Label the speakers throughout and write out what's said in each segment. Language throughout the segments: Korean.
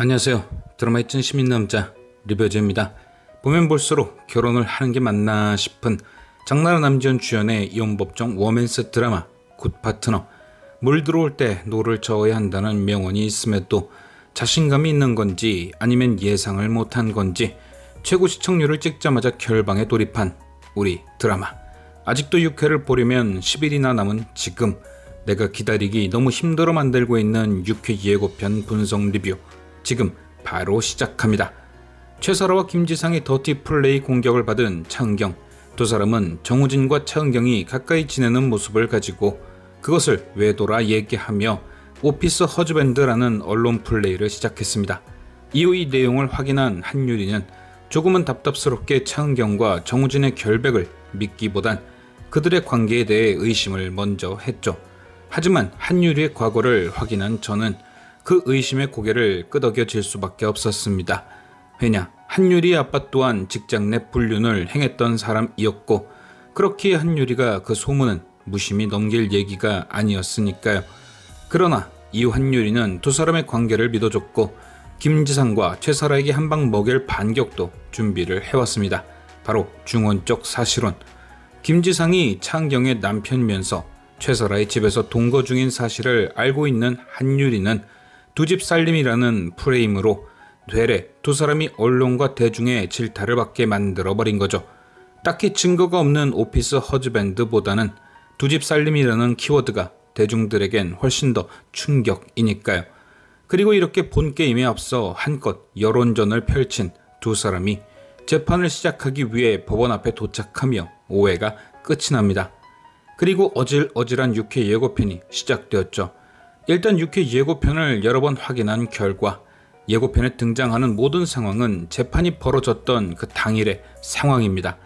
Speaker 1: 안녕하세요. 드라마의 찐 시민남자 리뷰어즈입니다. 보면 볼수록 결혼을 하는 게 맞나 싶은 장나라 남지현 주연의 이혼법정 워맨스 드라마 굿파트너. 물 들어올 때 노를 저어야 한다는 명언이 있음에도 자신감이 있는 건지 아니면 예상을 못한 건지 최고 시청률을 찍자마자 결방에 돌입한 우리 드라마. 아직도 6회를 보려면 10일이나 남은 지금 내가 기다리기 너무 힘들어 만들고 있는 6회 예고편 분석 리뷰 지금 바로 시작합니다. 최설아와 김지상의 더티 플레이 공격을 받은 차은경. 두 사람은 정우진과 차은경이 가까이 지내는 모습을 가지고 그것을 외도라 얘기하며 오피스 허즈밴드라는 언론 플레이를 시작했습니다. 이후 이 내용을 확인한 한유리는 조금은 답답스럽게 차은경과 정우진의 결백을 믿기보단 그들의 관계에 대해 의심을 먼저 했죠. 하지만 한유리의 과거를 확인한 저는 그 의심의 고개를 끄덕여질 수밖에 없었습니다. 왜냐, 한유리의 아빠 또한 직장 내 불륜을 행했던 사람이었고 그렇기에 한유리가 그 소문은 무심히 넘길 얘기가 아니었으니까요. 그러나 이후 한유리는 두 사람의 관계를 믿어줬고 김지상과 최설아에게 한 방 먹일 반격도 준비를 해왔습니다. 바로 중원적 사실혼. 김지상이 차은경의 남편이면서 최설아의 집에서 동거 중인 사실을 알고 있는 한유리는 두 집 살림이라는 프레임으로 되레 두 사람이 언론과 대중의 질타를 받게 만들어버린 거죠. 딱히 증거가 없는 오피스 허즈밴드보다는 두 집 살림이라는 키워드가 대중들에겐 훨씬 더 충격이니까요. 그리고 이렇게 본 게임에 앞서 한껏 여론전을 펼친 두 사람이 재판을 시작하기 위해 법원 앞에 도착하며 오해가 끝이 납니다. 그리고 어질어질한 6회 예고편이 시작되었죠. 일단 6회 예고편을 여러 번 확인한 결과 예고편에 등장하는 모든 상황은 재판이 벌어졌던 그 당일의 상황입니다.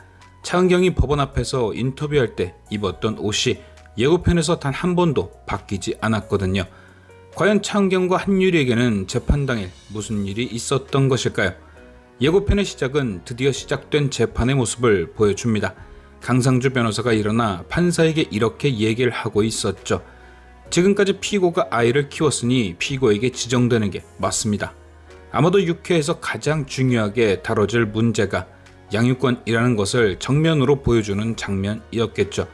Speaker 1: 차은경이 법원 앞에서 인터뷰할 때 입었던 옷이 예고편에서 단 한 번도 바뀌지 않았거든요. 과연 차은경과 한유리에게는 재판 당일 무슨 일이 있었던 것일까요? 예고편의 시작은 드디어 시작된 재판의 모습을 보여줍니다. 강상주 변호사가 일어나 판사에게 이렇게 얘기를 하고 있었죠. 지금까지 피고가 아이를 키웠으니 피고에게 지정되는 게 맞습니다. 아마도 6회에서 가장 중요하게 다뤄질 문제가 양육권이라는 것을 정면으로 보여주는 장면이었겠죠.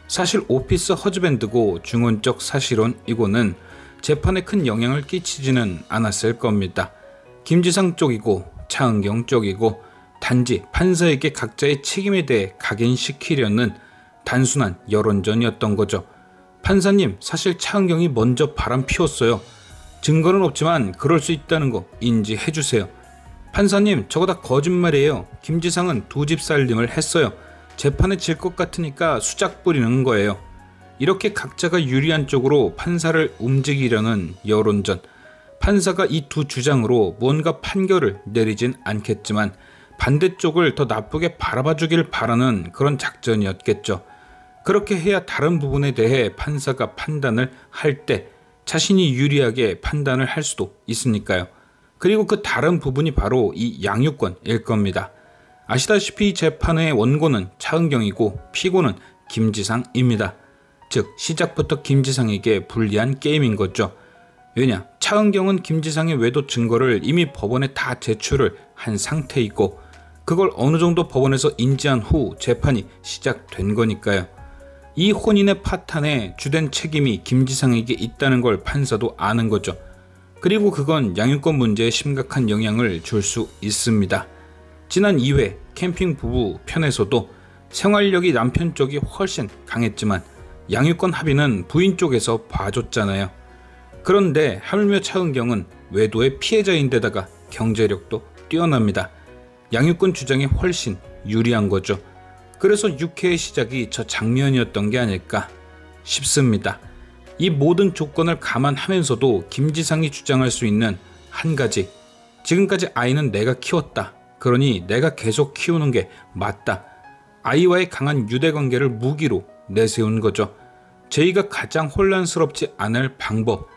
Speaker 1: 사실 오피스 허즈밴드고 중원적 사실혼이고는 재판에 큰 영향을 끼치지는 않았을 겁니다. 김지상 쪽이고 차은경 쪽이고 단지 판사에게 각자의 책임에 대해 각인시키려는 단순한 여론전이었던 거죠. 판사님, 사실 차은경이 먼저 바람 피웠어요. 증거는 없지만 그럴 수 있다는 거 인지해주세요. 판사님, 저거 다 거짓말이에요. 김지상은 두 집 살림을 했어요. 재판에 질 것 같으니까 수작 부리는 거예요. 이렇게 각자가 유리한 쪽으로 판사를 움직이려는 여론전. 판사가 이 두 주장으로 뭔가 판결을 내리진 않겠지만 반대쪽을 더 나쁘게 바라봐주길 바라는 그런 작전이었겠죠. 그렇게 해야 다른 부분에 대해 판사가 판단을 할 때 자신이 유리하게 판단을 할 수도 있으니까요. 그리고 그 다른 부분이 바로 이 양육권일 겁니다. 아시다시피 재판의 원고는 차은경이고 피고는 김지상입니다. 즉 시작부터 김지상에게 불리한 게임인 거죠. 왜냐, 차은경은 김지상의 외도 증거를 이미 법원에 다 제출을 한 상태이고 그걸 어느 정도 법원에서 인지한 후 재판이 시작된 거니까요. 이 혼인의 파탄에 주된 책임이 김지상에게 있다는 걸 판사도 아는 거죠. 그리고 그건 양육권 문제에 심각한 영향을 줄 수 있습니다. 지난 2회 캠핑 부부 편에서도 생활력이 남편 쪽이 훨씬 강했지만 양육권 합의는 부인 쪽에서 봐줬잖아요. 그런데 하물며 차은경은 외도의 피해자인데다가 경제력도 뛰어납니다. 양육권 주장이 훨씬 유리한 거죠. 그래서 6회의 시작이 저 장면이었던 게 아닐까 싶습니다. 이 모든 조건을 감안하면서도 김지상이 주장할 수 있는 한 가지, 지금까지 아이는 내가 키웠다. 그러니 내가 계속 키우는 게 맞다. 아이와의 강한 유대관계를 무기로 내세운 거죠. 제이가 가장 혼란스럽지 않을 방법,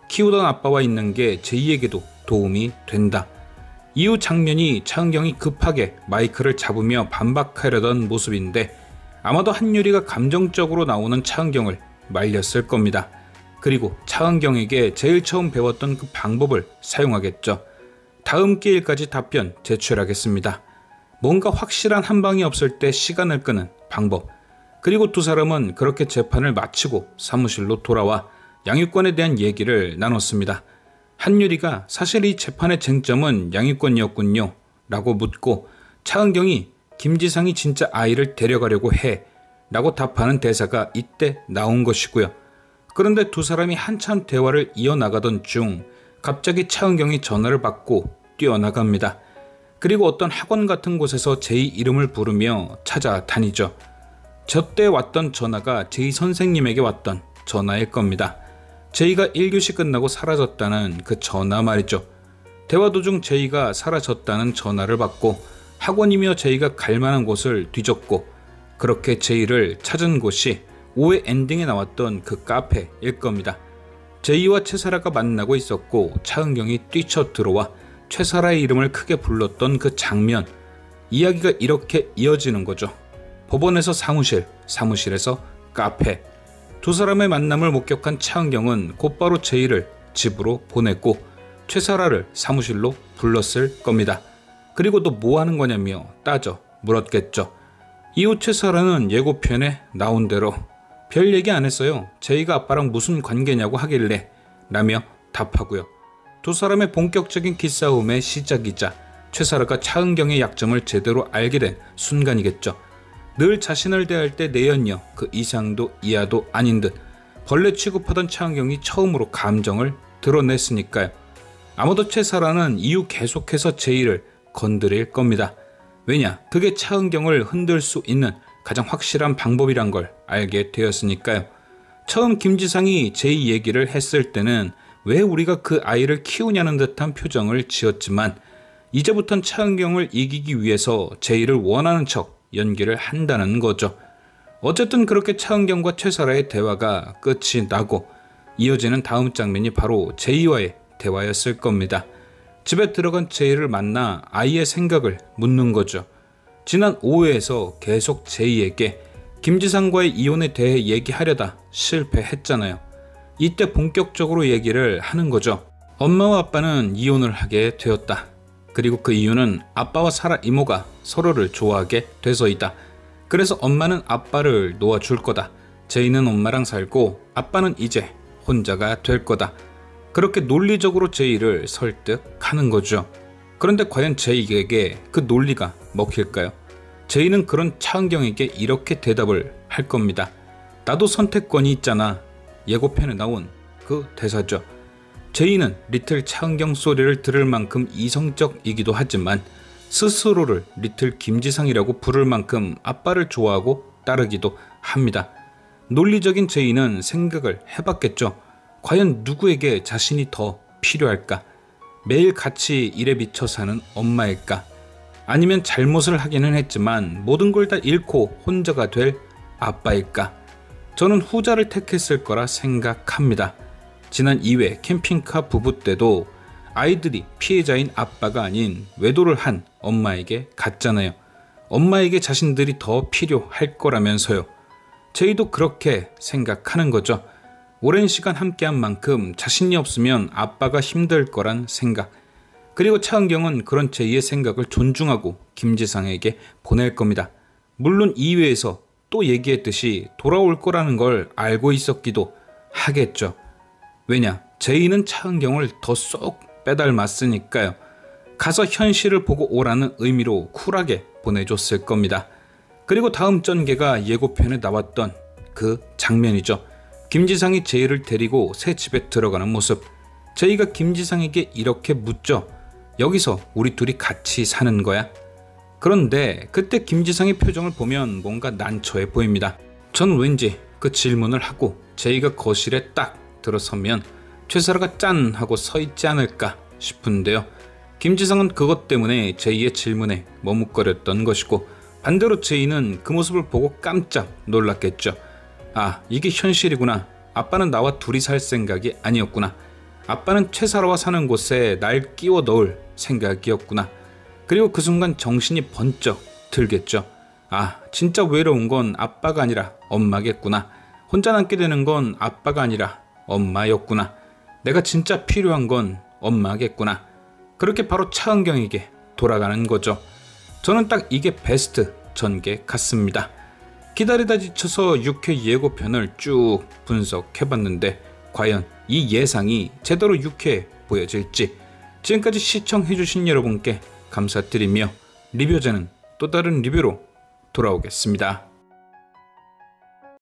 Speaker 1: 키우던 아빠와 있는 게 제이에게도 도움이 된다. 이후 장면이 차은경이 급하게 마이크를 잡으며 반박하려던 모습인데 아마도 한유리가 감정적으로 나오는 차은경을 말렸을 겁니다. 그리고 차은경에게 제일 처음 배웠던 그 방법을 사용하겠죠. 다음 기일까지 답변 제출하겠습니다. 뭔가 확실한 한 방이 없을 때 시간을 끄는 방법. 그리고 두 사람은 그렇게 재판을 마치고 사무실로 돌아와 양육권에 대한 얘기를 나눴습니다. 한유리가 사실 이 재판의 쟁점은 양육권이었군요 라고 묻고 차은경이 김지상이 진짜 아이를 데려가려고 해 라고 답하는 대사가 이때 나온 것이고요. 그런데 두 사람이 한참 대화를 이어나가던 중 갑자기 차은경이 전화를 받고 뛰어나갑니다. 그리고 어떤 학원 같은 곳에서 제이 이름을 부르며 찾아다니죠. 저때 왔던 전화가 제이 선생님에게 왔던 전화일 겁니다. 제이가 1교시 끝나고 사라졌다는 그 전화 말이죠. 대화 도중 제이가 사라졌다는 전화를 받고 학원이며 제이가 갈 만한 곳을 뒤졌고 그렇게 제이를 찾은 곳이 5회 엔딩에 나왔던 그 카페일 겁니다. 제이와 최사라가 만나고 있었고 차은경이 뛰쳐 들어와 최사라의 이름을 크게 불렀던 그 장면. 이야기가 이렇게 이어지는 거죠. 법원에서 사무실, 사무실에서 카페. 두 사람의 만남을 목격한 차은경은 곧바로 제이를 집으로 보냈고 최사라를 사무실로 불렀을 겁니다. 그리고 너 뭐 하는 거냐며 따져 물었겠죠. 이후 최사라는 예고편에 나온 대로 별 얘기 안 했어요. 제이가 아빠랑 무슨 관계냐고 하길래 라며 답하고요. 두 사람의 본격적인 기싸움의 시작이자 최사라가 차은경의 약점을 제대로 알게 된 순간이겠죠. 늘 자신을 대할 때 내연녀 그 이상도 이하도 아닌 듯 벌레 취급하던 차은경이 처음으로 감정을 드러냈으니까요. 아마도 최사라는 이후 계속해서 제이를 건드릴 겁니다. 왜냐? 그게 차은경을 흔들 수 있는 가장 확실한 방법이란 걸 알게 되었으니까요. 처음 김지상이 제이 얘기를 했을 때는 왜 우리가 그 아이를 키우냐는 듯한 표정을 지었지만 이제부턴 차은경을 이기기 위해서 제이를 원하는 척 연기를 한다는 거죠. 어쨌든 그렇게 차은경과 최사라의 대화가 끝이 나고 이어지는 다음 장면이 바로 제이와의 대화였을 겁니다. 집에 들어간 제이를 만나 아이의 생각을 묻는 거죠. 지난 5회에서 계속 제이에게 김지상과의 이혼에 대해 얘기하려다 실패했잖아요. 이때 본격적으로 얘기를 하는 거죠. 엄마와 아빠는 이혼을 하게 되었다. 그리고 그 이유는 아빠와 사라 이모가 서로를 좋아하게 돼서이다. 그래서 엄마는 아빠를 놓아줄 거다. 제이는 엄마랑 살고 아빠는 이제 혼자가 될 거다. 그렇게 논리적으로 제이를 설득하는 거죠. 그런데 과연 제이에게 그 논리가 먹힐까요? 제이는 그런 차은경에게 이렇게 대답을 할 겁니다. 나도 선택권이 있잖아. 예고편에 나온 그 대사죠. 제이는 리틀 차은경 소리를 들을 만큼 이성적이기도 하지만 스스로를 리틀 김지상이라고 부를 만큼 아빠를 좋아하고 따르기도 합니다. 논리적인 제이는 생각을 해봤겠죠. 과연 누구에게 자신이 더 필요할까? 매일 같이 일에 미쳐 사는 엄마일까? 아니면 잘못을 하기는 했지만 모든 걸 다 잃고 혼자가 될 아빠일까? 저는 후자를 택했을 거라 생각합니다. 지난 2회 캠핑카 부부 때도 아이들이 피해자인 아빠가 아닌 외도를 한 엄마에게 갔잖아요. 엄마에게 자신들이 더 필요할 거라면서요. 제이도 그렇게 생각하는 거죠. 오랜 시간 함께한 만큼 자신이 없으면 아빠가 힘들 거란 생각. 그리고 차은경은 그런 제이의 생각을 존중하고 김지상에게 보낼 겁니다. 물론 2회에서 또 얘기했듯이 돌아올 거라는 걸 알고 있었기도 하겠죠. 왜냐? 제이는 차은경을 더 쏙 빼닮았으니까요. 가서 현실을 보고 오라는 의미로 쿨하게 보내줬을 겁니다. 그리고 다음 전개가 예고편에 나왔던 그 장면이죠. 김지상이 제이를 데리고 새 집에 들어가는 모습. 제이가 김지상에게 이렇게 묻죠. 여기서 우리 둘이 같이 사는 거야? 그런데 그때 김지상의 표정을 보면 뭔가 난처해 보입니다. 전 왠지 그 질문을 하고 제이가 거실에 딱 들어서면 최사라가 짠 하고 서 있지 않을까 싶은데요. 김지상은 그것 때문에 제이의 질문에 머뭇거렸던 것이고 반대로 제이는 그 모습을 보고 깜짝 놀랐겠죠. 아, 이게 현실이구나. 아빠는 나와 둘이 살 생각이 아니었구나. 아빠는 최사라와 사는 곳에 날 끼워 넣을 생각이었구나. 그리고 그 순간 정신이 번쩍 들겠죠. 아, 진짜 외로운 건 아빠가 아니라 엄마겠구나. 혼자 남게 되는 건 아빠가 아니라 엄마였구나. 내가 진짜 필요한 건 엄마겠구나. 그렇게 바로 차은경에게 돌아가는 거죠. 저는 딱 이게 베스트 전개 같습니다. 기다리다 지쳐서 6회 예고편을 쭉 분석해봤는데 과연 이 예상이 제대로 6회에 보여질지, 지금까지 시청해주신 여러분께 감사드리며 리뷰제는 또 다른 리뷰로 돌아오겠습니다.